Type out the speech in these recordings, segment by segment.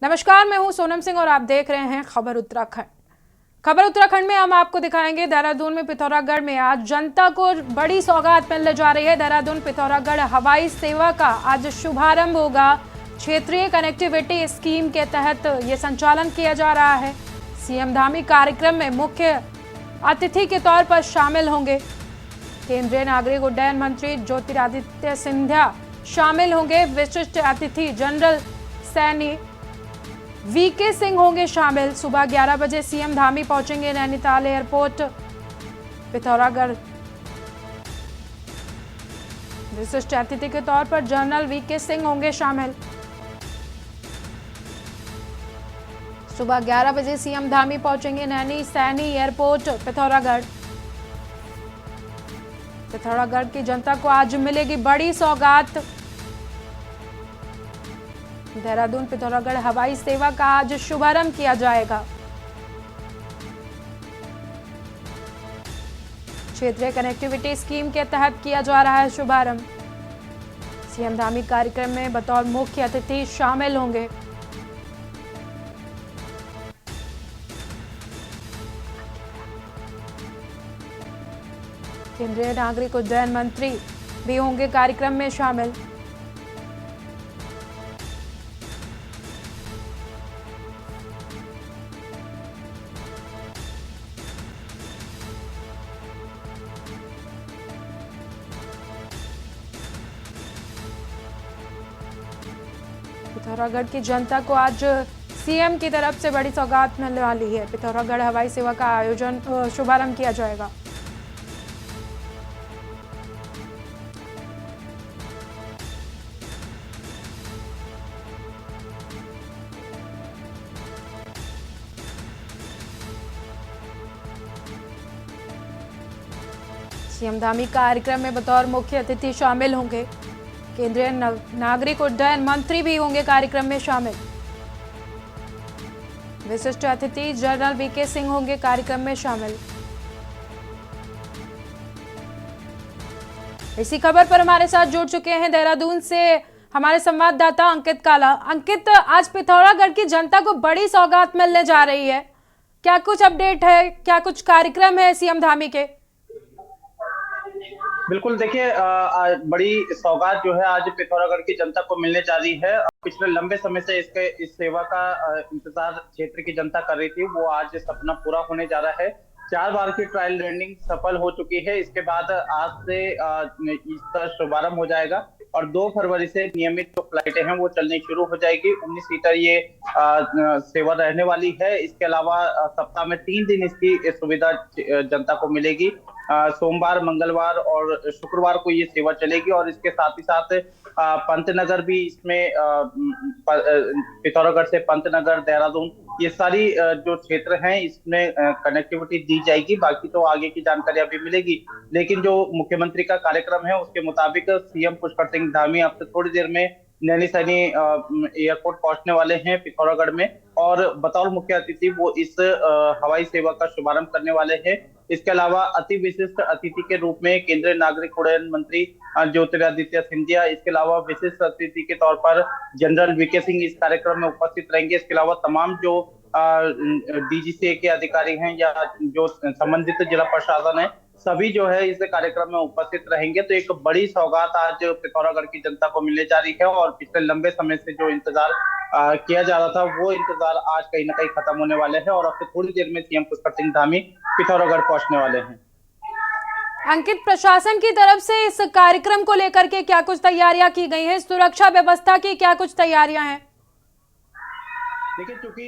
नमस्कार, मैं हूं सोनम सिंह और आप देख रहे हैं खबर उत्तराखंड। खबर उत्तराखंड में हम आपको दिखाएंगे देहरादून में पिथौरागढ़ में आज जनता को बड़ी सौगात मिलने जा रही है। देहरादून पिथौरागढ़ हवाई सेवा का आज शुभारंभ होगा। क्षेत्रीय कनेक्टिविटी स्कीम के तहत ये संचालन किया जा रहा है। सीएम धामी कार्यक्रम में मुख्य अतिथि के तौर पर शामिल होंगे। केंद्रीय नागरिक उड्डयन मंत्री ज्योतिरादित्य सिंधिया शामिल होंगे। विशिष्ट अतिथि जनरल सैनी वीके सिंह होंगे शामिल। सुबह 11 बजे सीएम धामी पहुंचेंगे नैनीताल एयरपोर्ट पिथौरागढ़। विशिष्ट अतिथि के तौर पर जनरल वीके सिंह होंगे शामिल। सुबह 11 बजे सीएम धामी पहुंचेंगे नैनी सैनी एयरपोर्ट पिथौरागढ़। पिथौरागढ़ की जनता को आज मिलेगी बड़ी सौगात। देहरादून पिथौरागढ़ हवाई सेवा का आज शुभारंभ किया जाएगा। क्षेत्रीय कनेक्टिविटी स्कीम के तहत किया जा रहा है शुभारंभ। सीएम धामी कार्यक्रम में बतौर मुख्य अतिथि शामिल होंगे। केंद्रीय नागरिक उड्डयन मंत्री भी होंगे कार्यक्रम में शामिल। पिथौरागढ़ की जनता को आज सीएम की तरफ से बड़ी सौगात मिलने वाली है। पिथौरागढ़ हवाई सेवा का आयोजन शुभारंभ किया जाएगा। सीएम धामी कार्यक्रम में बतौर मुख्य अतिथि शामिल होंगे। केंद्रीय नागरिक उड्डयन मंत्री भी होंगे कार्यक्रम में शामिल। विशिष्ट अतिथि जनरल वीके सिंह होंगे कार्यक्रम में शामिल। इसी खबर पर हमारे साथ जुड़ चुके हैं देहरादून से हमारे संवाददाता अंकित काला। अंकित, आज पिथौरागढ़ की जनता को बड़ी सौगात मिलने जा रही है, क्या कुछ अपडेट है, क्या कुछ कार्यक्रम है सीएम धामी के? बिल्कुल, देखिए बड़ी सौगात जो है आज पिथौरागढ़ की जनता को मिलने जा रही है। पिछले लंबे समय से इस सेवा का इंतजार क्षेत्र की जनता कर रही थी, वो आज सपना पूरा होने जा रहा है। 4 बार की ट्रायल लैंडिंग सफल हो चुकी है। इसके बाद आज से इसका शुभारंभ हो जाएगा और 2 फरवरी से नियमित जो फ्लाइटें हैं वो चलनी शुरू हो जाएगी। 19 सीटर ये सेवा रहने वाली है। इसके अलावा सप्ताह में 3 दिन इसकी सुविधा जनता को मिलेगी। सोमवार, मंगलवार और शुक्रवार को ये सेवा चलेगी और इसके साथ ही साथ पंतनगर भी इसमें पिथौरागढ़ से पंतनगर, देहरादून, ये सारी जो क्षेत्र हैं इसमें कनेक्टिविटी दी जाएगी। बाकी तो आगे की जानकारी अभी मिलेगी, लेकिन जो मुख्यमंत्री का कार्यक्रम है उसके मुताबिक सीएम पुष्कर सिंह धामी अब से थोड़ी देर में नैनी सैनी एयरपोर्ट पहुंचने वाले हैं पिथौरागढ़ में और बतौर मुख्य अतिथि वो इस हवाई सेवा का शुभारंभ करने वाले हैं। इसके अलावा अति विशिष्ट अतिथि के रूप में केंद्रीय नागरिक उड्डयन मंत्री ज्योतिरादित्य सिंधिया, इसके अलावा विशिष्ट अतिथि के तौर पर जनरल वीके सिंह इस कार्यक्रम में उपस्थित रहेंगे। इसके अलावा तमाम जो डीजीसीए के अधिकारी हैं या जो संबंधित जिला प्रशासन है, सभी जो है इस कार्यक्रम में उपस्थित रहेंगे। तो एक बड़ी सौगात आज पिथौरागढ़ की जनता को मिलने जा रही है और पिछले लंबे समय से जो इंतजार किया जा रहा था वो इंतजार आज कहीं ना कहीं खत्म होने वाले हैं और अब से थोड़ी देर में सीएम पुष्कर सिंह धामी पिथौरागढ़ पहुंचने वाले हैं। अंकित, प्रशासन की तरफ से इस कार्यक्रम को लेकर के क्या कुछ तैयारियां की गई हैं? सुरक्षा व्यवस्था की क्या कुछ तैयारियां हैं? देखिए, चूंकि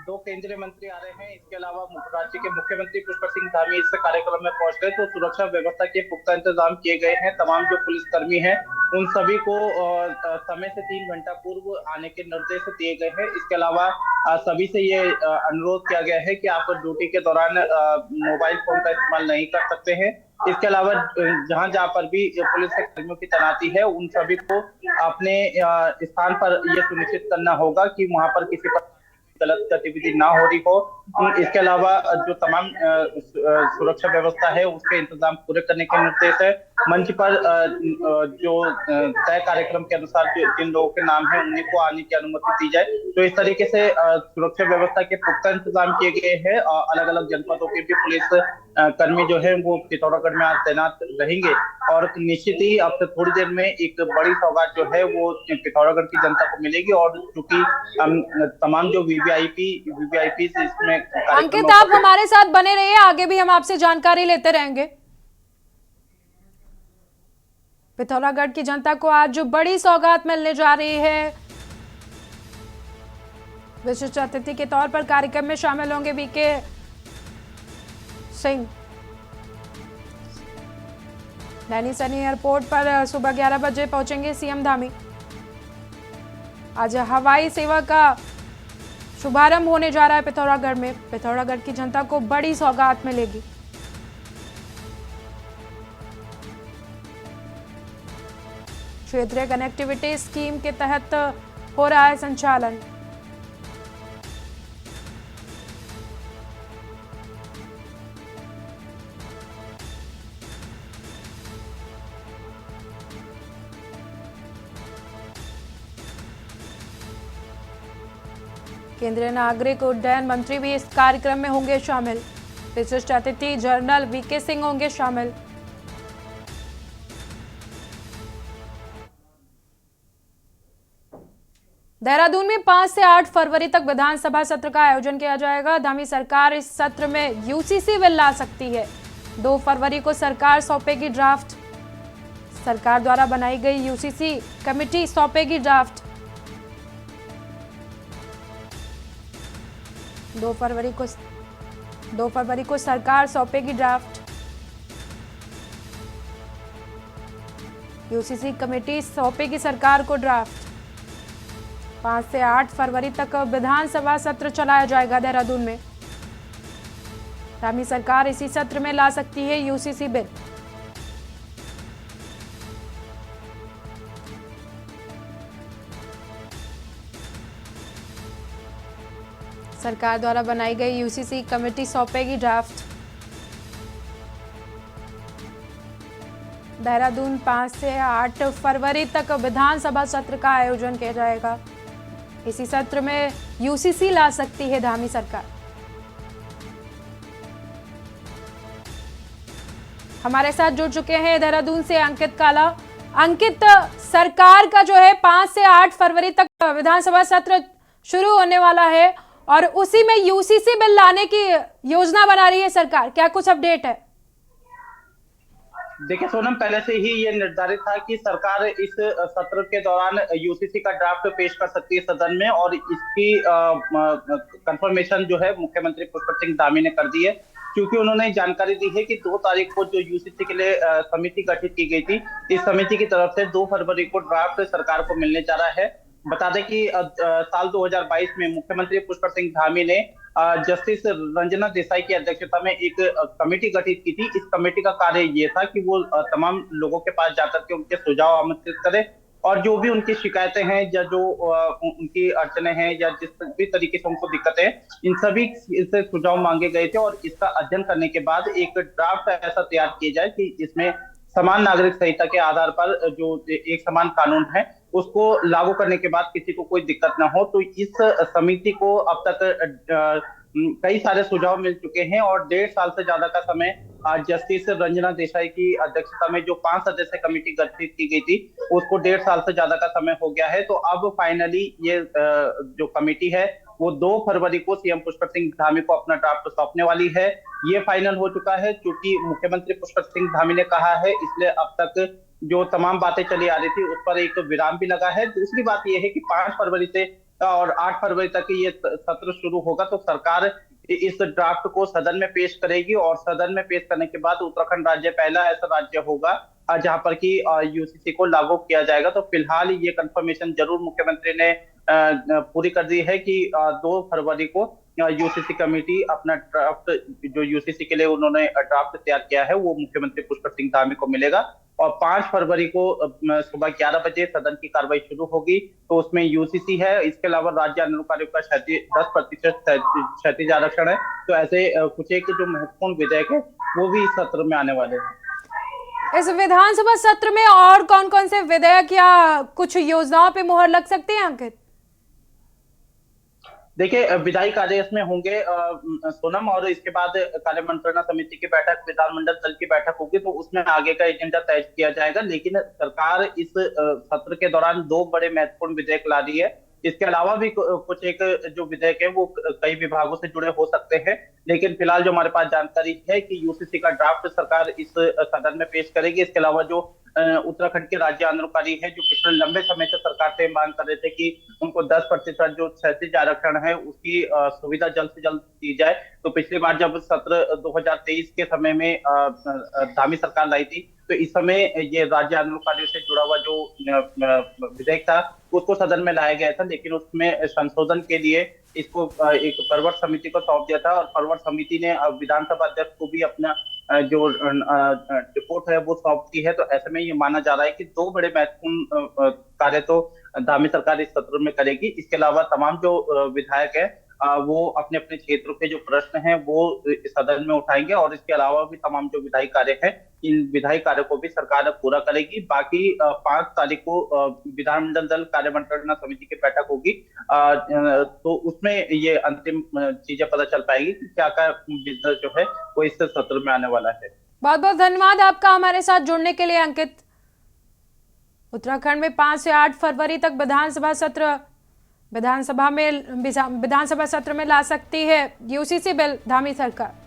2 केंद्रीय मंत्री आ रहे हैं, इसके अलावा राज्य के मुख्यमंत्री पुष्कर सिंह धामी इस कार्यक्रम में पहुंच गए, तो सुरक्षा व्यवस्था के पुख्ता इंतजाम किए गए हैं। तमाम जो पुलिसकर्मी हैं उन सभी को समय से 3 घंटा पूर्व आने के निर्देश दिए गए हैं। इसके अलावा सभी से ये अनुरोध किया गया है कि आप ड्यूटी के दौरान मोबाइल फोन का इस्तेमाल नहीं कर सकते हैं। इसके अलावा जहां जहां पर भी पुलिस के कर्मियों की तैनाती है उन सभी को अपने स्थान पर यह सुनिश्चित करना होगा कि वहां पर किसी पर गलत गतिविधि ना हो रही हो। इसके अलावा जो तमाम सुरक्षा व्यवस्था है उसके इंतजाम पूरे करने के निर्देश है। मंच पर जो तय कार्यक्रम के अनुसार जिन लोगों के नाम है उन्हीं को आने की अनुमति दी जाए। तो इस तरीके से सुरक्षा व्यवस्था के पुख्ता इंतजाम किए गए हैं। अलग अलग जनपदों के भी पुलिस कर्मी जो है वो पिथौरागढ़ में आज तैनात रहेंगे। और निश्चित ही अब से थोड़ी देर में एक बड़ी सौगात जो है वो पिथौरागढ़ की जनता को मिलेगी। और चूंकि तमाम जो वीवीआईपी इसमें कार्यक्रम अंकित, आप हमारे साथ बने रहिए, आगे भी हम आपसे जानकारी लेते रहेंगे। पिथौरागढ़ की जनता को आज जो बड़ी सौगात मिलने जा रही है, विशिष्ट अतिथि के तौर पर कार्यक्रम में शामिल होंगे वीके सिंह। नैनी सैनी एयरपोर्ट पर सुबह 11 बजे पहुंचेंगे सीएम धामी। आज हवाई सेवा का शुभारंभ होने जा रहा है पिथौरागढ़ में। पिथौरागढ़ की जनता को बड़ी सौगात मिलेगी। क्षेत्रीय कनेक्टिविटी स्कीम के तहत हो रहा है संचालन। केंद्रीय नागरिक उड्डयन मंत्री भी इस कार्यक्रम में होंगे शामिल। विशिष्ट अतिथि जनरल वीके सिंह होंगे शामिल। देहरादून में 5 से 8 फरवरी तक विधानसभा सत्र का आयोजन किया जाएगा। धामी सरकार इस सत्र में यूसीसी बिल ला सकती है। 2 फरवरी को सरकार सौंपेगी ड्राफ्ट। सरकार द्वारा बनाई गई यूसीसी कमेटी सौंपेगी ड्राफ्ट। 2 फरवरी को सरकार सौंपेगी ड्राफ्ट। यूसीसी कमेटी सौंपेगी सरकार को ड्राफ्ट। 5 से 8 फरवरी तक विधानसभा सत्र चलाया जाएगा देहरादून में। धामी सरकार इसी सत्र में ला सकती है यूसीसी बिल। सरकार द्वारा बनाई गई यूसीसी कमेटी सौंपेगी ड्राफ्ट। देहरादून 5 से 8 फरवरी तक विधानसभा सत्र का आयोजन किया जाएगा। इसी सत्र में यूसीसी ला सकती है धामी सरकार। हमारे साथ जुड़ चुके हैं देहरादून से अंकित काला। अंकित, सरकार का जो है 5 से 8 फरवरी तक विधानसभा सत्र शुरू होने वाला है और उसी में यूसीसी बिल लाने की योजना बना रही है सरकार, क्या कुछ अपडेट है? देखिए सोनम, पहले से ही ये निर्धारित था कि सरकार इस सत्र के दौरान यूसीसी का ड्राफ्ट पेश कर सकती है सदन में। और इसकी कंफर्मेशन जो है मुख्यमंत्री पुष्कर सिंह धामी ने कर दी है, क्योंकि उन्होंने जानकारी दी है कि 2 तारीख को जो यूसीसी के लिए समिति गठित की गई थी, इस समिति की तरफ से 2 फरवरी को ड्राफ्ट सरकार को मिलने जा रहा है। बता दें कि साल 2022 में मुख्यमंत्री पुष्कर सिंह धामी ने जस्टिस रंजना देसाई की अध्यक्षता में एक कमेटी गठित की थी। इस कमेटी का कार्य ये था कि वो तमाम लोगों के पास जाकर के उनके सुझाव आमंत्रित करे और जो भी उनकी शिकायतें हैं या जो उनकी अड़चने हैं या जिस भी तरीके से उनको दिक्कतें हैं, इन सभी से सुझाव मांगे गए थे। और इसका अध्ययन करने के बाद एक ड्राफ्ट ऐसा तैयार किया जाए कि इसमें समान नागरिक संहिता के आधार पर जो एक समान कानून है उसको लागू करने के बाद किसी को कोई दिक्कत ना हो। तो इस समिति को अब तक कई सारे सुझाव मिल चुके हैं और 1.5 साल से ज्यादा का समय जस्टिस रंजना देसाई की अध्यक्षता में जो 5 सदस्य कमेटी गठित की गई थी उसको 1.5 साल से ज्यादा का समय हो गया है। तो अब फाइनली ये जो कमेटी है वो 2 फरवरी को सीएम पुष्कर सिंह धामी को अपना ड्राफ्ट सौंपने वाली है। ये फाइनल हो चुका है क्योंकि मुख्यमंत्री पुष्कर सिंह धामी ने कहा है, इसलिए अब तक जो तमाम बातें चली आ रही थी उस पर एक विराम भी लगा है। दूसरी बात यह है कि 5 फरवरी से और 8 फरवरी तक ये सत्र शुरू होगा तो सरकार इस ड्राफ्ट को सदन में पेश करेगी और सदन में पेश करने के बाद उत्तराखंड राज्य पहला ऐसा राज्य होगा जहां पर कि यूसीसी को लागू किया जाएगा। तो फिलहाल ये कंफर्मेशन जरूर मुख्यमंत्री ने पूरी कर दी है कि 2 फरवरी को यूसीसी कमेटी अपना ड्राफ्ट जो यूसीसी के लिए उन्होंने ड्राफ्ट तैयार किया है वो मुख्यमंत्री पुष्कर सिंह धामी को मिलेगा। और 5 फरवरी को सुबह 11 बजे सदन की कार्रवाई शुरू होगी तो उसमें यूसीसी है। इसके अलावा राज्य अनुकार्यों का 10% क्षैतिज आरक्षण है। तो ऐसे कुछ एक जो महत्वपूर्ण विधेयक है वो भी इस सत्र में आने वाले हैं। इस विधानसभा सत्र में और कौन कौन से विधेयक या कुछ योजनाओं पे मुहर लग सकती है अंकित? देखिए, विधायी कार्य इसमें होंगे सोनम, और इसके बाद कार्य मंत्रणा समिति की बैठक, विधानमंडल दल की बैठक होगी, तो उसमें आगे का एजेंडा तय किया जाएगा। लेकिन सरकार इस सत्र के दौरान दो बड़े महत्वपूर्ण विधेयक ला रही है। इसके अलावा भी कुछ एक जो विधेयक है वो कई विभागों से जुड़े हो सकते हैं। लेकिन फिलहाल जो हमारे पास जानकारी है कि यूसीसी का ड्राफ्ट सरकार इस सदन में पेश करेगी। इसके अलावा जो उत्तराखंड के राज्य आंदोलनकारी है, जो पिछले लंबे समय से सरकार से मांग कर रहे थे कि उनको 10% जो क्षैतिज आरक्षण है उसकी सुविधा जल्द से जल्द दी जाए। तो पिछली बार जब सत्र 2023 के समय में धामी सरकार लाई थी, तो इस समय ये राज्य आंदोलनकारियों से जुड़ा हुआ जो विधेयक था उसको सदन में लाया गया था। लेकिन उसमें संशोधन के लिए इसको एक परवर समिति को सौंप दिया था, और परवर समिति ने विधानसभा अध्यक्ष को भी अपना जो रिपोर्ट है वो सौंप दी है। तो ऐसे में ये माना जा रहा है कि दो बड़े महत्वपूर्ण कार्य तो धामी सरकार इस सत्र में करेगी। इसके अलावा तमाम जो विधायक है वो अपने अपने क्षेत्रों के जो प्रश्न हैं वो सदन में उठाएंगे, और इसके अलावा भी तमाम जो विधायी कार्य है, इन विधायी कार्य को भी सरकार पूरा करेगी। बाकी 5 तारीख को विधानमंडल दल कार्य मंत्रणा समिति की बैठक होगी, तो उसमें ये अंतिम चीजें पता चल पाएगी कि क्या क्या बिजनेस जो है वो इस सत्र में आने वाला है। बहुत बहुत धन्यवाद आपका हमारे साथ जुड़ने के लिए अंकित। उत्तराखंड में 5 से 8 फरवरी तक विधानसभा सत्र में ला सकती है यूसीसी बिल धामी सरकार।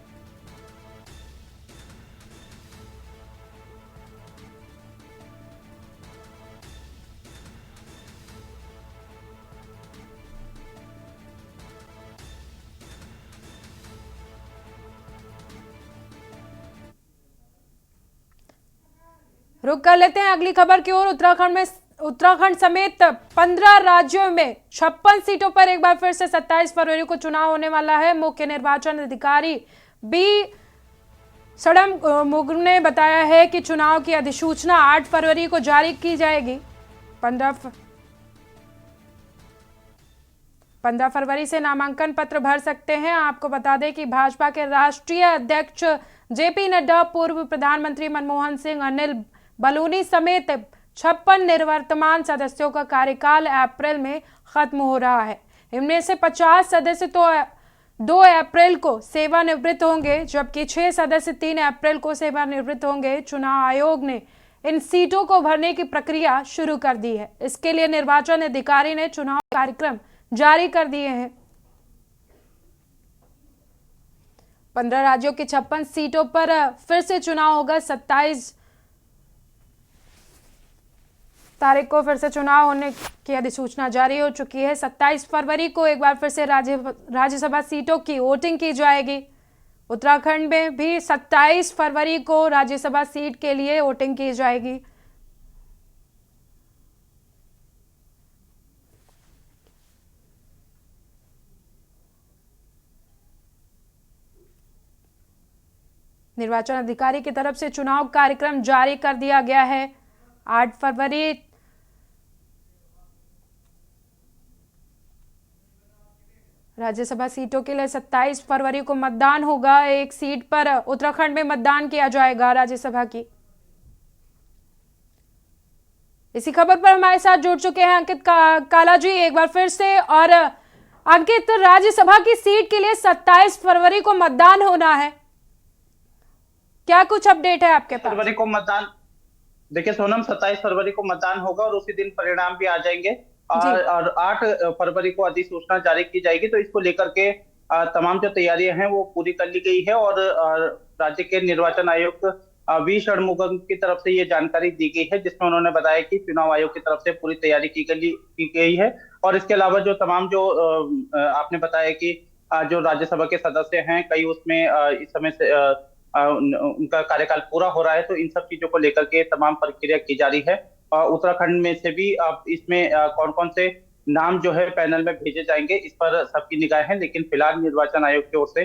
रुक कर लेते हैं अगली खबर की ओर। उत्तराखंड समेत 15 राज्यों में 56 सीटों पर एक बार फिर से 27 फरवरी को चुनाव होने वाला है। मुख्य निर्वाचन अधिकारी बी सड़ममुगम ने बताया है कि चुनाव की अधिसूचना 8 फरवरी को जारी की जाएगी। 15 फरवरी से नामांकन पत्र भर सकते हैं। आपको बता दें कि भाजपा के राष्ट्रीय अध्यक्ष जेपी नड्डा, पूर्व प्रधानमंत्री मनमोहन सिंह, अनिल बलूनी समेत 56 निवर्तमान सदस्यों का कार्यकाल अप्रैल में खत्म हो रहा है। इनमें से 50 सदस्य तो 2 अप्रैल को सेवानिवृत्त होंगे, जबकि 6 सदस्य 3 अप्रैल को सेवानिवृत्त होंगे। चुनाव आयोग ने इन सीटों को भरने की प्रक्रिया शुरू कर दी है। इसके लिए निर्वाचन अधिकारी ने चुनाव कार्यक्रम जारी कर दिए हैं। 15 राज्यों की 56 सीटों पर फिर से चुनाव होगा। 27 तारीख को फिर से चुनाव होने की अधिसूचना जारी हो चुकी है। 27 फरवरी को एक बार फिर से राज्यसभा सीटों की वोटिंग की जाएगी। उत्तराखंड में भी 27 फरवरी को राज्यसभा सीट के लिए वोटिंग की जाएगी। निर्वाचन अधिकारी की तरफ से चुनाव कार्यक्रम जारी कर दिया गया है। 8 फरवरी राज्यसभा सीटों के लिए 27 फरवरी को मतदान होगा। एक सीट पर उत्तराखंड में मतदान किया जाएगा राज्यसभा की। इसी खबर पर हमारे साथ जुड़ चुके हैं अंकित काला जी एक बार फिर से। और अंकित, राज्यसभा की सीट के लिए 27 फरवरी को मतदान होना है, क्या कुछ अपडेट है आपके पास? फरवरी को मतदान, देखिए सोनम, 27 फरवरी को मतदान होगा और उसी दिन परिणाम भी आ जाएंगे। और 8 फरवरी को अधिसूचना जारी की जाएगी। तो इसको लेकर के तमाम जो तैयारियां हैं वो पूरी कर ली गई है। और राज्य के निर्वाचन आयुक्त वी षणमुगम की तरफ से ये जानकारी दी गई है, जिसमें उन्होंने बताया कि चुनाव आयोग की तरफ से पूरी तैयारी की गई है। और इसके अलावा जो तमाम जो आपने बताया कि जो राज्यसभा के सदस्य हैं, कई उसमें इस समय से उनका कार्यकाल पूरा हो रहा है। तो इन सब चीजों को लेकर के तमाम प्रक्रिया की जा रही है। उत्तराखंड में से भी अब इसमें कौन कौन से नाम जो है पैनल में भेजे जाएंगे, इस पर सबकी निगाह है। लेकिन फिलहाल निर्वाचन आयोग की ओर से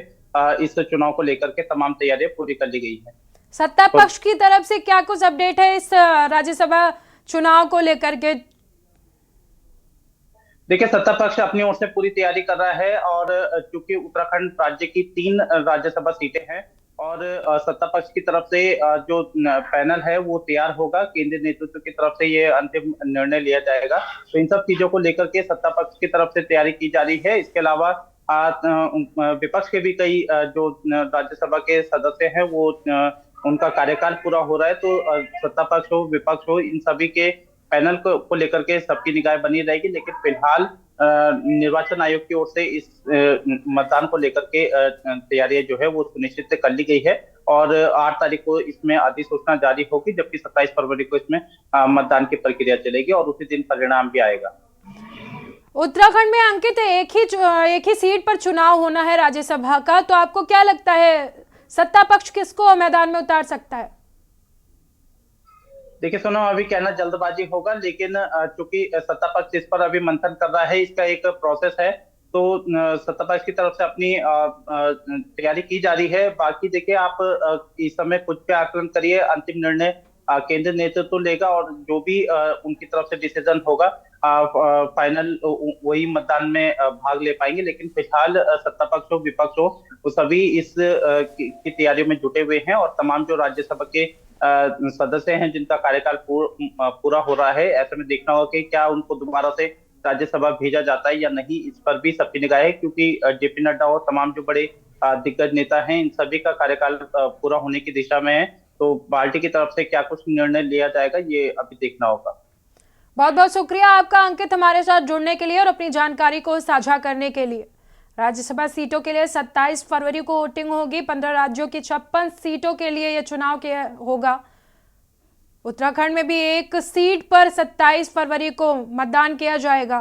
इस चुनाव को लेकर के तमाम तैयारियां पूरी कर ली गई है। सत्ता पक्ष की तरफ से क्या कुछ अपडेट है इस राज्यसभा चुनाव को लेकर के? देखिए, सत्ता पक्ष अपनी ओर से पूरी तैयारी कर रहा है। और चूंकि उत्तराखंड राज्य की 3 राज्यसभा सीटें हैं और सत्ता पक्ष की तरफ से जो पैनल है वो तैयार होगा, केंद्रीय नेतृत्व की तरफ से ये अंतिम निर्णय लिया जाएगा। तो इन सब चीजों को लेकर के सत्ता पक्ष की तरफ से तैयारी की जा रही है। इसके अलावा विपक्ष के भी कई जो राज्यसभा के सदस्य हैं वो उनका कार्यकाल पूरा हो रहा है, तो सत्ता पक्ष हो विपक्ष हो इन सभी के पैनल को लेकर के सबकी निगाहें बनी रहेगी। लेकिन फिलहाल निर्वाचन आयोग की ओर से इस मतदान को लेकर के तैयारियां जो है वो सुनिश्चित कर ली गई है और 8 तारीख को इसमें अधिसूचना जारी होगी, जबकि 27 फरवरी को इसमें मतदान की प्रक्रिया चलेगी और उसी दिन परिणाम भी आएगा। उत्तराखंड में अंकित एक ही सीट पर चुनाव होना है राज्यसभा का, तो आपको क्या लगता है सत्ता पक्ष किसको मैदान में उतार सकता है? देखिए सोनम, अभी कहना जल्दबाजी होगा, लेकिन चूंकि सत्ता पक्ष इस पर अभी मंथन कर रहा है, इसका एक प्रोसेस है, तो सत्ता पक्ष की तरफ से अपनी तैयारी की जा रही है। बाकी देखिए आप इस समय कुछ पे आकलन करिए, अंतिम निर्णय केंद्रीय नेतृत्व लेगा और जो भी उनकी तरफ से डिसीजन होगा फाइनल वही मतदान में भाग ले पाएंगे। लेकिन फिलहाल सत्ता पक्ष हो विपक्ष हो वो सभी इस की तैयारियों में जुटे हुए हैं और तमाम जो राज्यसभा के सदस्य हैं जिनका कार्यकाल पूरा हो रहा है, ऐसे में देखना होगा कि क्या उनको दोबारा से राज्यसभा भेजा जाता है या नहीं, इस पर भी सबकी निगाह है। क्योंकि जेपी नड्डा और तमाम जो बड़े दिग्गज नेता हैं इन सभी का कार्यकाल पूरा होने की दिशा में है, तो पार्टी की तरफ से क्या कुछ निर्णय लिया जाएगा ये अभी देखना होगा। बहुत बहुत शुक्रिया आपका अंकित, हमारे साथ जुड़ने के लिए और अपनी जानकारी को साझा करने के लिए। राज्यसभा सीटों के लिए 27 फरवरी को वोटिंग होगी। 15 राज्यों की 56 सीटों के लिए यह चुनाव होगा। उत्तराखंड में भी एक सीट पर 27 फरवरी को मतदान किया जाएगा।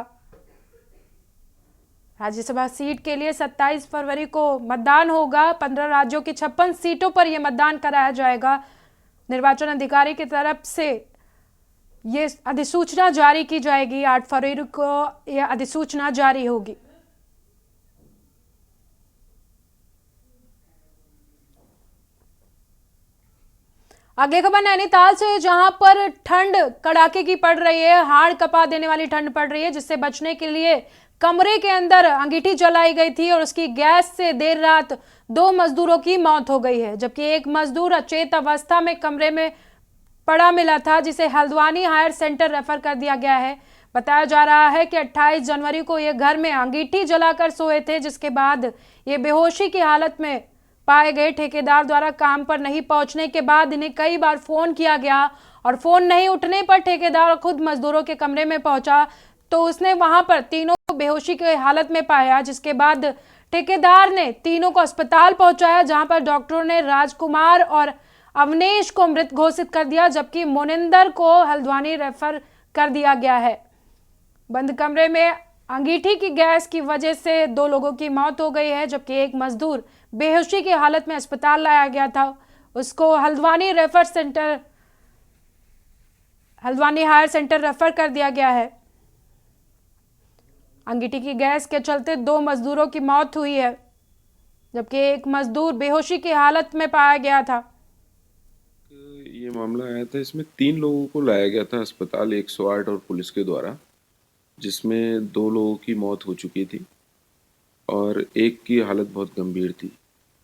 राज्यसभा सीट के लिए 27 फरवरी को मतदान होगा। 15 राज्यों की 56 सीटों पर यह मतदान कराया जाएगा। निर्वाचन अधिकारी की तरफ से ये अधिसूचना जारी की जाएगी। 8 फरवरी को यह अधिसूचना जारी होगी। अगली खबर नैनीताल से, जहां पर ठंड कड़ाके की पड़ रही है, हाड़ कपा देने वाली ठंड पड़ रही है, जिससे बचने के लिए कमरे के अंदर अंगीठी जलाई गई थी और उसकी गैस से देर रात 2 मजदूरों की मौत हो गई है, जबकि एक मजदूर अचेत अवस्था में कमरे में पड़ा मिला था, जिसे हल्द्वानी हायर सेंटर रेफर कर दिया गया है। बताया जा रहा है कि 28 जनवरी को ये घर में अंगीठी जलाकर सोए थे, जिसके बाद ये बेहोशी की हालत में पाए गए। ठेकेदार द्वारा काम पर नहीं पहुंचने के बाद इन्हें कई बार फोन किया गया और फोन नहीं उठने पर ठेकेदार खुद मजदूरों के कमरे में पहुंचा तो उसने वहां पर तीनों को बेहोशी की हालत में पाया, जिसके बाद ठेकेदार ने तीनों को अस्पताल पहुंचाया, जहां पर डॉक्टरों ने राजकुमार और अवनेश को मृत घोषित कर दिया, जबकि मोनिंदर को हल्द्वानी रेफर कर दिया गया है। बंद कमरे में अंगीठी की गैस की वजह से 2 लोगों की मौत हो गई है, जबकि एक मजदूर बेहोशी की हालत में अस्पताल लाया गया था। उसको हल्द्वानी हायर सेंटर रेफर कर दिया गया है। अंगीठी की गैस के चलते 2 मजदूरों की मौत हुई है, जबकि एक मजदूर बेहोशी की हालत में पाया गया था। ये मामला आया था, इसमें 3 लोगों को लाया गया था अस्पताल 108 और पुलिस के द्वारा, जिसमें 2 लोगों की मौत हो चुकी थी और एक की हालत बहुत गंभीर थी।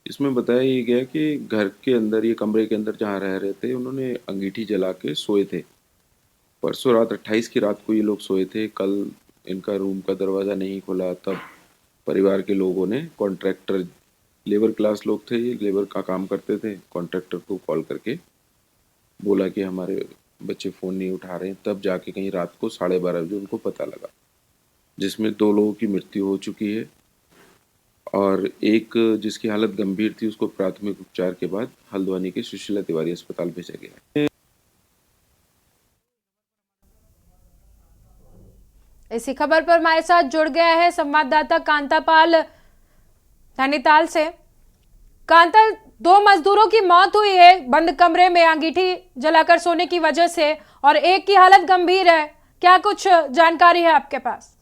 इसमें बताया ये गया कि घर के अंदर, ये कमरे के अंदर जहाँ रह रहे थे, उन्होंने अंगीठी जला के सोए थे। परसों रात 28 की रात को ये लोग सोए थे। कल इनका रूम का दरवाज़ा नहीं खुला, तब परिवार के लोगों ने कॉन्ट्रैक्टर, लेबर क्लास लोग थे, ये लेबर का काम करते थे, कॉन्ट्रैक्टर को कॉल करके बोला कि हमारे बच्चे फ़ोन नहीं उठा रहे हैं। तब जाके कहीं रात को 12:30 बजे उनको पता लगा, जिसमें 2 लोगों की मृत्यु हो चुकी है और एक जिसकी हालत गंभीर थी उसको प्राथमिक उपचार के बाद हल्द्वानी के सुशीला तिवारी अस्पताल भेजा गया है। इसी खबर पर हमारे साथ जुड़ गया है संवाददाता कांतापाल नैनीताल से। कांता, 2 मजदूरों की मौत हुई है बंद कमरे में अंगीठी जलाकर सोने की वजह से और एक की हालत गंभीर है, क्या कुछ जानकारी है आपके पास?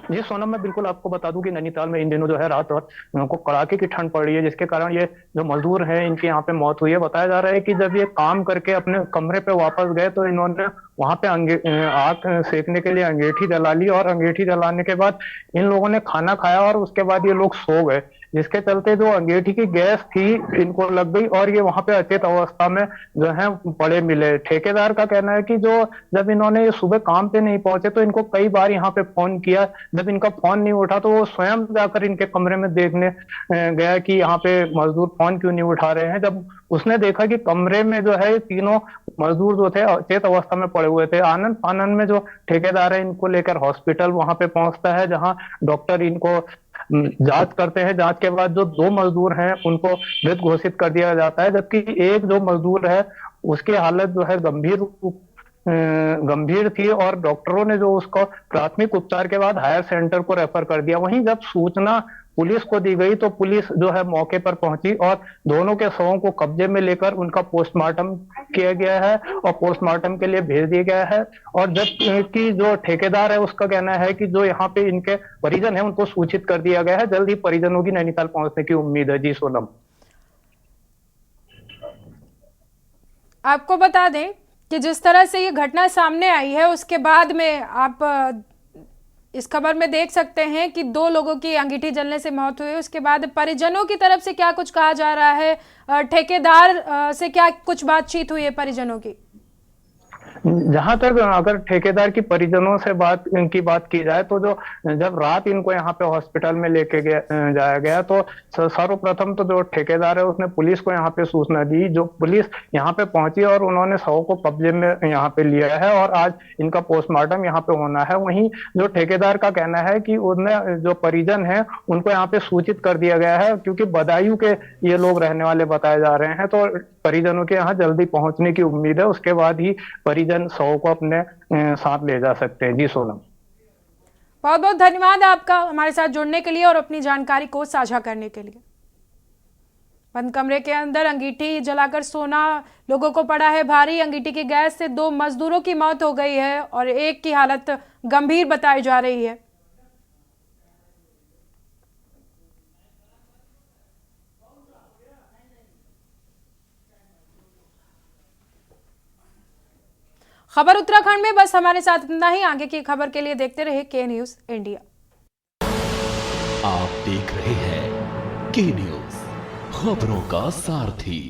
जी सोनम, मैं बिल्कुल आपको बता दूं कि नैनीताल में इन दिनों जो है रात और को कड़ाके की ठंड पड़ रही है, जिसके कारण ये जो मजदूर हैं इनके यहाँ पे मौत हुई है। बताया जा रहा है कि जब ये काम करके अपने कमरे पे वापस गए तो इन्होंने वहां पे आग सेकने के लिए अंगीठी जला ली, और अंगीठी जलाने के बाद इन लोगों ने खाना खाया और उसके बाद ये लोग सो गए, जिसके चलते जो अंगीठी की गैस थी इनको लग गई और ये वहां पे अचेत अवस्था में जो है पड़े मिले। ठेकेदार का कहना है कि जो जब इन्होंने सुबह काम पे नहीं पहुंचे तो इनको कई बार यहाँ पे फोन किया, जब इनका फोन नहीं उठा तो वो स्वयं जाकर इनके कमरे में देखने गया कि यहाँ पे मजदूर फोन क्यों नहीं उठा रहे हैं। जब उसने देखा कि कमरे में जो है तीनों मजदूर जो थे अचेत अवस्था में पड़े हुए थे। आनंद फानन में जो ठेकेदार है इनको लेकर हॉस्पिटल वहां पे पहुंचता है, जहां डॉक्टर इनको जांच करते हैं। जांच के बाद जो 2 मजदूर हैं उनको मृत घोषित कर दिया जाता है, जबकि एक जो मजदूर है उसकी हालत जो है गंभीर थी और डॉक्टरों ने जो उसको प्राथमिक उपचार के बाद हायर सेंटर को रेफर कर दिया। वहीं जब सूचना पुलिस को दी गई तो पुलिस जो है मौके पर पहुंची और दोनों के शवों को कब्जे में लेकर उनका पोस्टमार्टम किया गया है और पोस्टमार्टम के लिए भेज दिया गया है। और जबकि जो ठेकेदार है उसका कहना है कि जो यहाँ पे इनके परिजन है उनको सूचित कर दिया गया है। जल्द ही परिजनों की नैनीताल पहुंचने की उम्मीद है। जी सोनम, आपको बता दें कि जिस तरह से ये घटना सामने आई है उसके बाद में आप इस खबर में देख सकते हैं कि 2 लोगों की अंगीठी जलने से मौत हुई। उसके बाद परिजनों की तरफ से क्या कुछ कहा जा रहा है, ठेकेदार से क्या कुछ बातचीत हुई है परिजनों की? जहां तक अगर ठेकेदार की परिजनों से बात की जाए तो जो जब रात इनको यहाँ पे हॉस्पिटल में लेके जाया गया तो सर्वप्रथम तो जो ठेकेदार है उसने पुलिस को यहाँ पे सूचना दी। जो पुलिस यहाँ पे पहुंची और उन्होंने शव को कब्जे में यहाँ पे लिया है और आज इनका पोस्टमार्टम यहाँ पे होना है। वहीं जो ठेकेदार का कहना है कि उन्हें जो परिजन है उनको यहाँ पे सूचित कर दिया गया है, क्योंकि बदायूं के ये लोग रहने वाले बताए जा रहे हैं, तो परिजनों के यहाँ जल्दी पहुंचने की उम्मीद है। उसके बाद ही परिजन शव को अपने साथ ले जा सकते हैं। जी सोनम, बहुत बहुत धन्यवाद आपका हमारे साथ जुड़ने के लिए और अपनी जानकारी को साझा करने के लिए। बंद कमरे के अंदर अंगीठी जलाकर सोना लोगों को पड़ा है भारी। अंगीठी की गैस से 2 मजदूरों की मौत हो गई है और एक की हालत गंभीर बताई जा रही है। खबर उत्तराखंड में बस हमारे साथ इतना ही। आगे की खबर के लिए देखते रहे के न्यूज़ इंडिया। आप देख रहे हैं के न्यूज़, खबरों का सारथी।